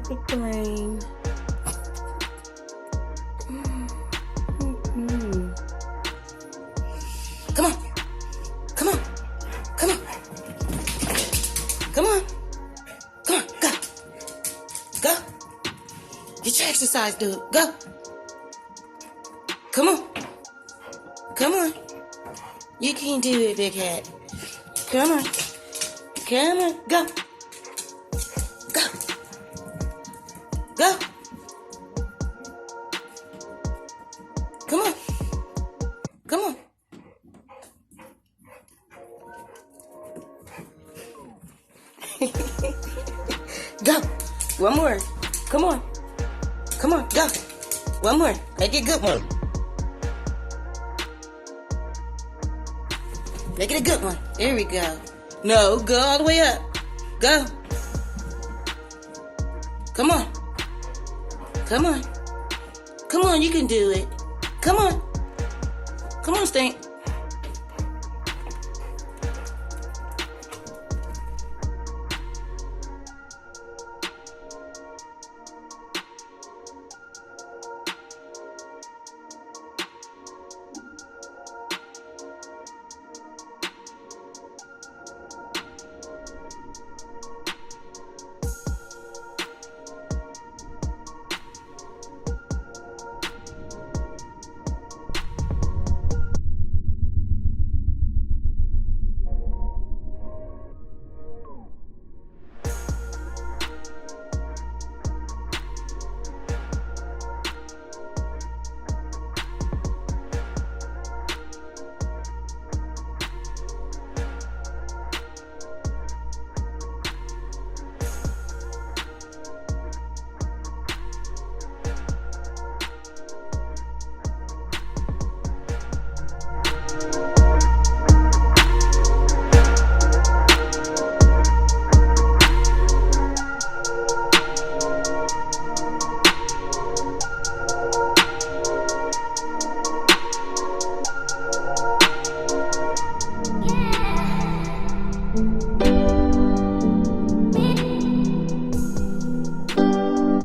the brain. Come on. Come on. Come on. Come on. Come on. Go. Go. Get your exercise, dude. Go. Come on. Come on. You can do it, big head. Come on. Come on. Go. Go. Go. Come on. Come on. Go. One more. Come on. Come on. Go. One more. Make it a good one. Make it a good one. There we go. No, go all the way up. Go. Come on. Come on. Come on, you can do it. Come on. Come on, Stink.